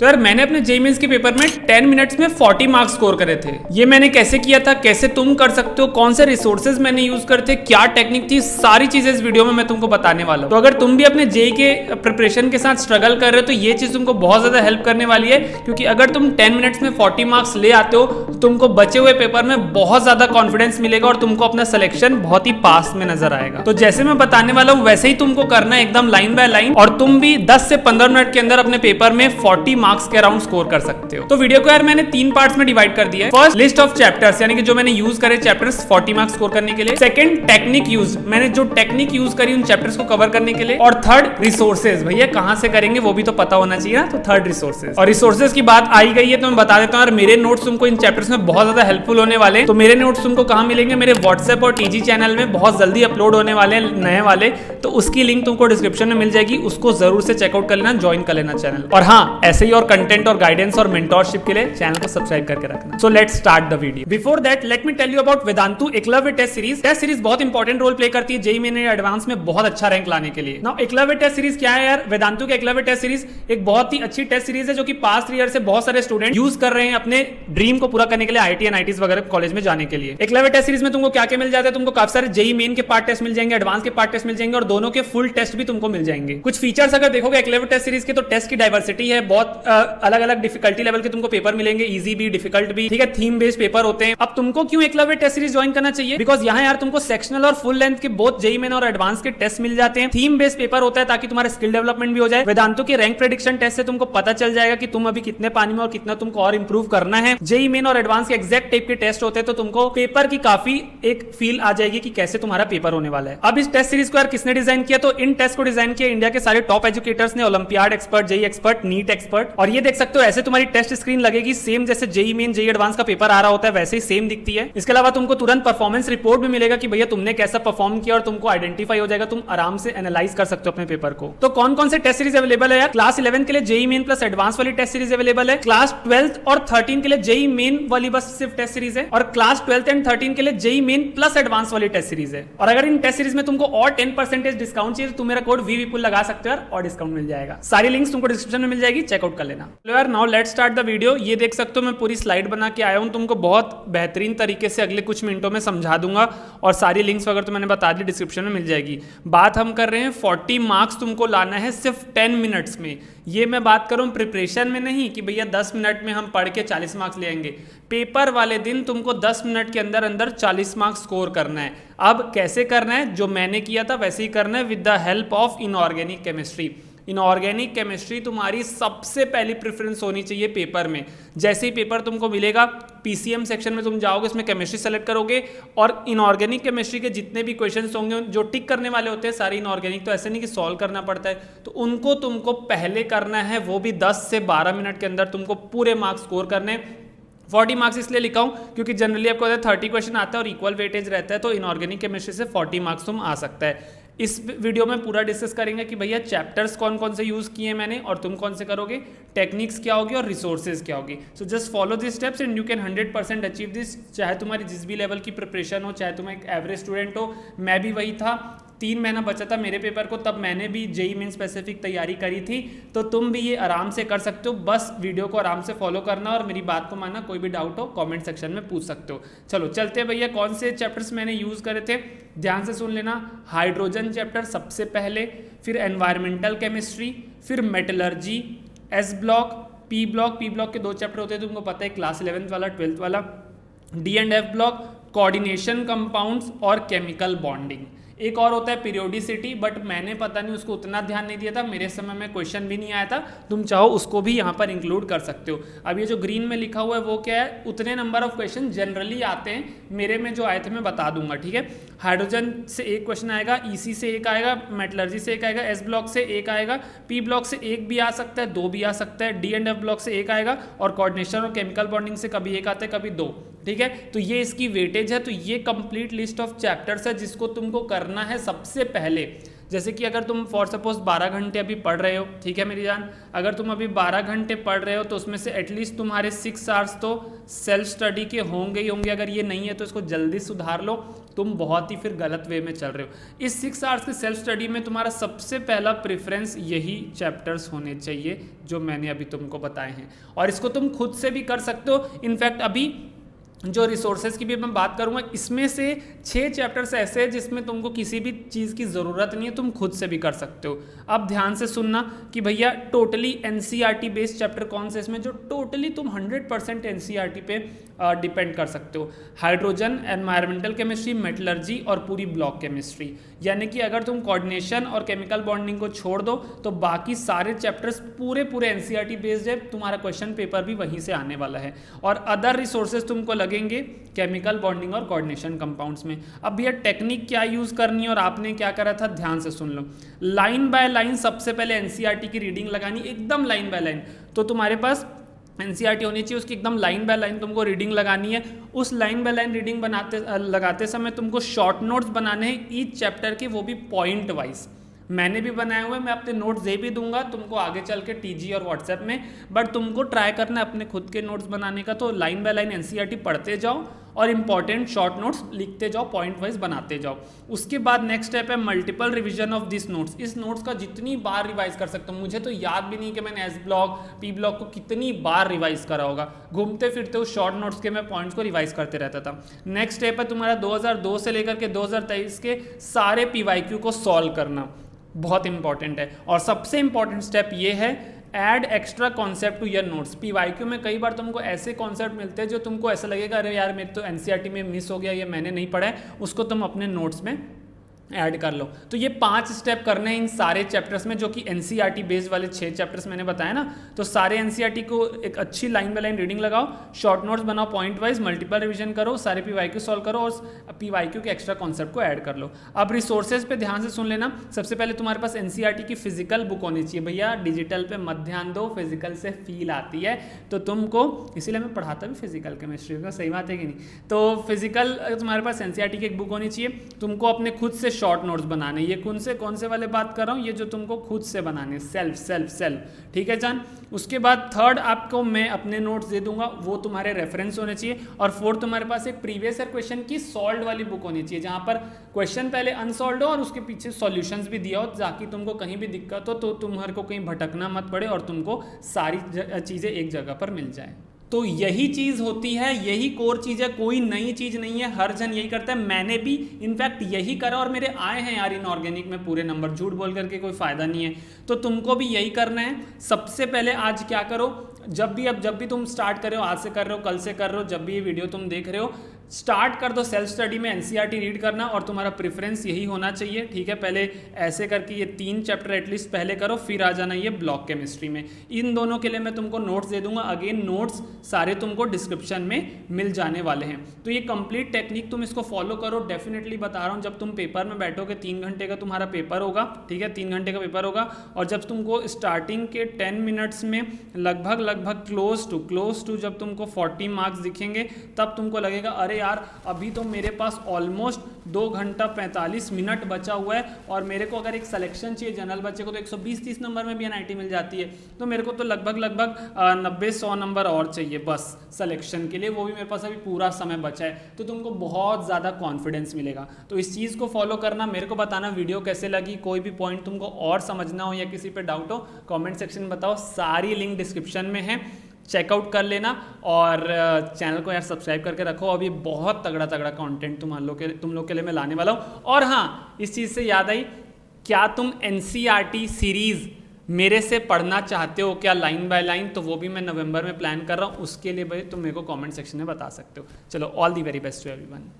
तो यार मैंने अपने जेईई मेंस के पेपर में 10 मिनट्स में 40 मार्क्स स्कोर करे थे। ये मैंने कैसे किया था, कैसे तुम कर सकते हो, कौन से रिसोर्सेज मैंने यूज करे थे, क्या टेक्निक थी, सारी चीजें इस वीडियो में मैं तुमको बताने वाला हूँ। तो अगर तुम भी अपने जेईई के प्रिपरेशन के साथ स्ट्रगल कर रहे हो तो ये चीज तुमको बहुत ज्यादा हेल्प करने वाली है, क्योंकि अगर तुम 10 मिनट्स में 40 मार्क्स ले आते हो तो तुमको बचे हुए पेपर में बहुत ज्यादा कॉन्फिडेंस मिलेगा और तुमको अपना सिलेक्शन बहुत ही पास में नजर आएगा। तो जैसे मैं बताने वाला हूँ वैसे ही तुमको करना है, एकदम लाइन बाय लाइन, और तुम भी 10 से 15 मिनट के अंदर अपने पेपर में 40 मार्क्स के अराउंड स्कोर कर सकते हो। तो वीडियो को यार मैंने 3 पार्ट्स में डिवाइड कर दिया है। फर्स्ट, लिस्ट ऑफ चैप्टर्स, यानी कि जो मैंने यूज करे चैप्टर्स 40 मार्क्स स्कोर करने के लिए। सेकंड, टेक्निक यूज, मैंने जो टेक्निक यूज करी उन चैप्टर्स को कवर करने के लिए। और थर्ड, रिसोर्सेज, भैया कहां से करेंगे वो भी तो पता होना चाहिए ना, तो थर्ड रिसोर्सेज। और रिसोर्सेज की बात आई गई है तो मैं बता देता हूं, मेरे नोट्स तुमको इन चैप्टर्स में बहुत ज्यादा हेल्पफुल होने वाले हैं। तो मेरे नोट्स तुमको कहां मिलेंगे, मेरे व्हाट्सएप और टीजी चैनल में बहुत जल्दी अपलोड होने वाले हैं, नए वाले, तो उसकी लिंक तुमको डिस्क्रिप्शन में मिल जाएगी, उसको जरूर से चेकआउट कर लेना, ज्वाइन कर लेना चैनल। और हाँ, ऐसे ही और कंटेंट और गाइडेंस और मेंटोरशिप के लिए चैनल को सब्सक्राइब करके रखना। So let's start the video. Before that let me tell you about Vedantu Eklavya test series. Test series बहुत इंपॉर्टेंट रोल प्ले करती है जेईई मेन एडवांस में बहुत अच्छा रैंक लाने के लिए। नाउ एकलव्य टेस्ट सीरीज क्या है यार? वेदांतु के एकलव्य टेस्ट सीरीज एक बहुत ही अच्छी टेस्ट सीरीज है जो कि पास्ट ईयर से बहुत सारे स्टूडेंट यूज कर रहे हैं अपने ड्रीम को पूरा करने के लिए, आईटी एनआईटीज वगैरह कॉलेज में जाने के लिए। एकलव्य टेस्ट सीरीज में तुमको क्या क्या मिल जाता है? तुमको काफी सारे जेईई मेन के पार्ट टेस्ट मिल जाएंगे, एडवांस के पार्ट टेस्ट मिल जाएंगे और दोनों के फुल टेस्ट भी तुमको मिल जाएंगे। कुछ फीचर्स अगर देखोगे एकलव्य टेस्ट सीरीज के तो टेस्ट की डाइवर्सिटी है, बहुत अलग अलग डिफिकल्टी लेवल के तुमको पेपर मिलेंगे, इजी भी, डिफिकल्ट भी, ठीक है, थीम बेस्ड पेपर होते हैं। अब तुमको क्यों एकलव्य टेस्ट सीरीज ज्वाइन करना चाहिए? बिकॉज यहाँ यार तुमको सेक्शनल और फुल लेंथ के बोथ जेईई मेन और एडवांस के टेस्ट मिल जाते हैं। थीम बेस्ड पेपर होता है ताकि तुम्हारा स्किल डेवलपमेंट भी हो जाए। वेदांतु के रैंक प्रेडिक्शन टेस्ट से तुमको पता चल जाएगा कि तुम अभी कितने पानी में और कितना तुमको और इंप्रूव करना है। जेईई मेन और एडवांस के एग्जैक्ट टाइप के टेस्ट होते हैं तो तुमको पेपर की काफी एक फील आ जाएगी कि कैसे तुम्हारा पेपर होने वाला है। अब इस टेस्ट सीरीज को यार किसने डिजाइन किया? तो इन टेस्ट को डिजाइन किया इंडिया के सारे टॉप एजुकेटर्स ने, olympiad expert, JEE expert, NEET expert. और ये देख सकते हो ऐसे तुम्हारी टेस्ट स्क्रीन लगेगी सेम जैसे जेईई मेन जेईई एडवांस का पेपर आ रहा होता है वैसे ही सेम दिखती है। इसके अलावा तुमको तुरंत परफॉर्मेंस रिपोर्ट भी मिलेगा कि भैया तुमने कैसा परफॉर्म किया और तुमको आइडेंटिफाई हो जाएगा, तुम आराम से एनालाइज कर सकते हो अपने पेपर को। तो कौन कौन से टेस्ट सीरीज अवेलेबल है यार? क्लास 11 के लिए जेईई मेन प्लस एडवांस वाली टेस्ट सीरीज अवेलेबल है। क्लास 12 और 13 के लिए जेईई मेन वाली बस सिर्फ टेस्ट सीरीज है, और क्लास 12 एंड 13 के लिए जेईई मेन प्लस एडवांस वाली टेस्ट सीरीज है। और अगर इन टेस्ट सीरीज में तुमको और 10% डिस्काउंट चाहिए तो तुम मेरा कोड VVPUL लगा सकते हो और डिस्काउंट मिल जाएगा। सारी लिंक्स तुमको डिस्क्रिप्शन में मिल जाएगी, चेकआउट कर लेना। चलो यार, now let's start the video. ये देख सकते हो मैं पूरी स्लाइड बना के आया हूं, तुमको बहुत बेहतरीन तरीके से अगले कुछ मिनटों में समझा दूंगा और सारी लिंक्स वगैरह तो मैंने बता दी, डिस्क्रिप्शन में मिल जाएगी। बात हम कर रहे हैं 40 मार्क्स तुमको लाना है सिर्फ 10 मिनट्स में। ये मैं बात करूं प्रिपरेशन में नहीं कि भैया 10 मिनट में हम पढ़ के 40 मार्क्स ले आएंगे। पेपर वाले दिन तुमको 10 मिनट के अंदर अंदर 40 मार्क्स स्कोर करना है। अब कैसे करना है? जो मैंने किया था वैसे ही करना है, with the help of inorganic chemistry. Inorganic chemistry तुम्हारी सबसे पहली प्रेफरेंस होनी चाहिए पेपर में। जैसे ही पेपर तुमको मिलेगा, पीसीएम सेक्शन में तुम जाओगे, उसमें केमिस्ट्री सेलेक्ट करोगे और इनऑर्गेनिक केमिस्ट्री के जितने भी क्वेश्चंस होंगे जो टिक करने वाले होते हैं सारे इनऑर्गेनिक, तो ऐसे नहीं कि सॉल्व करना पड़ता है, तो उनको तुमको पहले करना है, वो भी 10 से 12 मिनट के अंदर तुमको पूरे मार्क्स स्कोर करने। 40 मार्क्स इसलिए लिखा हूं क्योंकि जनरली आपको 30 क्वेश्चन आता है और इक्वल वेटेज रहता है, तो इनऑर्गेनिक केमिस्ट्री से 40 मार्क्स तुम आ सकता है। इस वीडियो में पूरा डिस्कस करेंगे कि भैया चैप्टर्स कौन कौन से यूज किए मैंने और तुम कौन से करोगे, टेक्निक्स क्या होगी और रिसोर्सेज क्या होगी। So just follow this steps and you can 100% achieve this. चाहे तुम्हारी जिस भी लेवल की प्रिपरेशन हो, चाहे तुम एक एवरेज स्टूडेंट हो, मैं भी वही था। 3 महीना बचा था मेरे पेपर को, तब मैंने भी जेईई मेन स्पेसिफिक तैयारी करी थी, तो तुम भी ये आराम से कर सकते हो। बस वीडियो को आराम से फॉलो करना और मेरी बात को मानना। कोई भी डाउट हो कमेंट सेक्शन में पूछ सकते हो। चलो चलते हैं भैया, कौन से चैप्टर्स मैंने यूज करे थे ध्यान से सुन लेना। हाइड्रोजन चैप्टर सबसे पहले, फिर एनवायरमेंटल केमिस्ट्री, फिर metallurgy, S block, P block. P block के 2 चैप्टर होते हैं तुमको पता है, क्लास 11th वाला, 12th वाला। D and F block, coordination compounds और केमिकल बॉन्डिंग। एक और होता है पीरियोडिसिटी, बट मैंने पता नहीं उसको उतना ध्यान नहीं दिया था, मेरे समय में क्वेश्चन भी नहीं आया था, तुम चाहो उसको भी यहाँ पर इंक्लूड कर सकते हो। अब ये जो ग्रीन में लिखा हुआ है वो क्या है? उतने नंबर ऑफ क्वेश्चन जनरली आते हैं, मेरे में जो आए थे मैं बता दूंगा, ठीक है। हाइड्रोजन से 1 क्वेश्चन आएगा, ईसी से 1 आएगा, मेटलर्जी से 1 आएगा, एस ब्लॉक से 1 आएगा, पी ब्लॉक से 1 भी आ सकता है, 2 भी आ सकता है, डी एंड एफ ब्लॉक से 1 आएगा, और कोऑर्डिनेशन और केमिकल बॉन्डिंग से कभी 1 आता है कभी 2, ठीक है। तो ये इसकी वेटेज है। तो ये कंप्लीट लिस्ट ऑफ चैप्टर्स है जिसको तुमको करना है सबसे पहले जैसे कि अगर तुम फॉर सपोज 12 घंटे अभी पढ़ रहे हो, ठीक है मेरी जान, अगर तुम अभी 12 घंटे पढ़ रहे हो तो उसमें से एटलीस्ट तुम्हारे 6 आवर्स तो सेल्फ स्टडी के होंगे ही होंगे। अगर ये नहीं है तो इसको जल्दी सुधार लो, तुम बहुत ही फिर गलत वे में चल रहे हो। इस 6 आवर्स की सेल्फ स्टडी में तुम्हारा सबसे पहला प्रेफरेंस यही चैप्टर्स होने चाहिए जो मैंने अभी तुमको बताए हैं, और इसको तुम खुद से भी कर सकते हो। इनफैक्ट अभी जो रिसोर्सेज की भी मैं बात करूंगा, इसमें से 6 चैप्टर्स ऐसे हैं जिसमें तुमको किसी भी चीज़ की ज़रूरत नहीं है, तुम खुद से भी कर सकते हो। अब ध्यान से सुनना कि भैया टोटली एनसीईआरटी बेस्ड चैप्टर कौन से इसमें जो टोटली तुम 100% एनसीईआरटी पे डिपेंड कर सकते हो। हाइड्रोजन, एनवायरमेंटल केमिस्ट्री, मेटलर्जी और पूरी ब्लॉक केमिस्ट्री। यानी कि अगर तुम कोऑर्डिनेशन और केमिकल बॉन्डिंग को छोड़ दो तो बाकी सारे चैप्टर्स पूरे एनसीईआरटी बेस्ड है। तुम्हारा क्वेश्चन पेपर भी वहीं से आने वाला है, और अदर रिसोर्सेज तुमको लगेंगे केमिकल बॉन्डिंग और कोऑर्डिनेशन कंपाउंड्स में। अब भैया टेक्निक क्या यूज करनी है और आपने क्या करा था, ध्यान से सुन लो। लाइन बाय लाइन सबसे पहले एनसीईआरटी की रीडिंग लगानी, एकदम लाइन बाय लाइन। तो तुम्हारे पास एनसीईआरटी होनी चाहिए, उसकी एकदम लाइन बाय लाइन तुमको रीडिंग लगानी है। उस लाइन बाय लाइन रीडिंग लगाते समय तुमको शॉर्ट नोट्स बनाने हैं ईच चैप्टर के, वो भी पॉइंट वाइज। मैंने भी बनाए हुए, मैं अपने नोट्स दे भी दूंगा तुमको आगे चल के टीजी और व्हाट्सएप में, बट तुमको ट्राई करना है अपने खुद के नोट्स बनाने का। तो लाइन बाय लाइन एनसीईआरटी पढ़ते जाओ और इंपॉर्टेंट शॉर्ट नोट्स लिखते जाओ, पॉइंट वाइज बनाते जाओ। उसके बाद नेक्स्ट स्टेप है multiple revision of this notes. इस नोट्स का जितनी बार रिवाइज कर सकता हूँ, मुझे तो याद भी नहीं कि मैंने एस ब्लॉक पी ब्लॉक को कितनी बार रिवाइज करा होगा। घूमते फिरते उस शॉर्ट नोट्स के मैं पॉइंट्स को रिवाइज करते रहता था। नेक्स्ट स्टेप है तुम्हारा 2002 से लेकर के 2023 के सारे पीवाईक्यू को सॉल्व करना, बहुत इंपॉर्टेंट है। और सबसे इंपॉर्टेंट स्टेप ये है, add extra concept to your notes. PYQ में कई बार तुमको ऐसे कॉन्सेप्ट मिलते हैं जो तुमको ऐसा लगेगा अरे यार मेरे तो एनसीईआरटी में मिस हो गया, ये मैंने नहीं पढ़ा है, उसको तुम अपने नोट्स में ऐड कर लो। तो ये 5 स्टेप करने हैं इन सारे चैप्टर्स में, जो कि एनसीईआरटी बेस्ड वाले 6 चैप्टर्स मैंने बताया ना। तो सारे एनसीईआरटी को एक अच्छी लाइन बाय लाइन रीडिंग लगाओ, शॉर्ट नोट्स बनाओ पॉइंट वाइज, मल्टीपल रिवीजन करो, सारे पीवाईक्यू सॉल्व करो और पीवाईक्यू के एक्स्ट्रा कॉन्सेप्ट को ऐड कर लो। अब रिसोर्सेज पे ध्यान से सुन लेना। सबसे पहले तुम्हारे पास एनसीईआरटी की फिजिकल बुक होनी चाहिए। भैया डिजिटल पे मत ध्यान दो, फिजिकल से फील आती है तो तुमको, इसीलिए मैं पढ़ाता भी फिजिकल केमिस्ट्री का, सही बात है कि नहीं। तो फिजिकल तुम्हारे पास एनसीईआरटी की एक बुक होनी चाहिए। तुमको अपने खुद से शॉर्ट नोट्स बनाने, ये कौन से वाले बात कर रहा हूँ, ये जो तुमको खुद से बनाने, सेल्फ, ठीक है जान। उसके बाद थर्ड आपको मैं अपने नोट्स दे दूंगा, वो तुम्हारे रेफरेंस होने चाहिए। और फोर्थ तुम्हारे पास एक प्रीवियस ईयर क्वेश्चन की सॉल्व वाली बुक होनी चाहिए, जहां पर क्वेश्चन पहले अनसॉल्व हो और उसके पीछे सॉल्यूशंस भी दिया हो, ताकि तुमको कहीं भी दिक्कत हो तो तुम्हारे को कहीं भटकना मत पड़े और तुमको सारी चीजें एक जगह पर मिल जाए। तो यही चीज़ होती है, यही कोर चीज़ है, कोई नई चीज़ नहीं है, हर जन यही करता है। मैंने भी इनफैक्ट यही करा और मेरे आए हैं यार इनऑर्गेनिक में पूरे नंबर, झूठ बोल करके कोई फ़ायदा नहीं है। तो तुमको भी यही करना है। सबसे पहले आज क्या करो, जब भी तुम स्टार्ट कर रहे हो, आज से कर रहे हो, कल से कर रहे हो, जब भी ये वीडियो तुम देख रहे हो, स्टार्ट कर दो सेल्फ स्टडी में एनसीईआरटी रीड करना, और तुम्हारा प्रेफरेंस यही होना चाहिए, ठीक है। पहले ऐसे करके ये 3 चैप्टर एटलीस्ट पहले करो, फिर आ जाना ये ब्लॉक केमिस्ट्री में। इन दोनों के लिए मैं तुमको नोट्स दे दूंगा, अगेन नोट्स सारे तुमको डिस्क्रिप्शन में मिल जाने वाले हैं। तो ये कंप्लीट टेक्निक तुम इसको फॉलो करो, डेफिनेटली बता रहा हूँ। जब तुम पेपर में बैठोगे, 3 घंटे का तुम्हारा पेपर होगा, ठीक है, 3 घंटे का पेपर होगा, और जब तुमको स्टार्टिंग के 10 मिनट्स में लगभग क्लोज टू जब तुमको 40 मार्क्स दिखेंगे, तब तुमको लगेगा अरे यार अभी तो मेरे पास ऑलमोस्ट 2 घंटा 45 मिनट बचा हुआ है, और मेरे को अगर एक सिलेक्शन चाहिए जनरल बच्चे को तो 120-30 नंबर में भी एनआईटी मिल जाती है, तो मेरे को तो लगभग 90-100 नंबर और चाहिए बस सिलेक्शन के लिए, वो भी मेरे पास अभी पूरा समय बचा है। तो तुमको बहुत ज़्यादा कॉन्फिडेंस मिलेगा। तो इस चीज़ को फॉलो करना, मेरे को बताना वीडियो कैसे लगी, कोई भी पॉइंट तुमको और समझना हो या किसी पे डाउट हो कमेंट सेक्शन में बताओ, सारी लिंक डिस्क्रिप्शन में है, चेकआउट कर लेना। और चैनल को यार सब्सक्राइब करके रखो, अभी बहुत तगड़ा कंटेंट तुम लोग के लिए मैं लाने वाला हूँ। और हाँ, इस चीज़ से याद आई, क्या तुम एनसीईआरटी सीरीज़ मेरे से पढ़ना चाहते हो क्या, लाइन बाय लाइन? तो वो भी मैं नवंबर में प्लान कर रहा हूँ, उसके लिए भाई तुम मेरे को कमेंट सेक्शन में बता सकते हो। चलो, all the very best to everyone.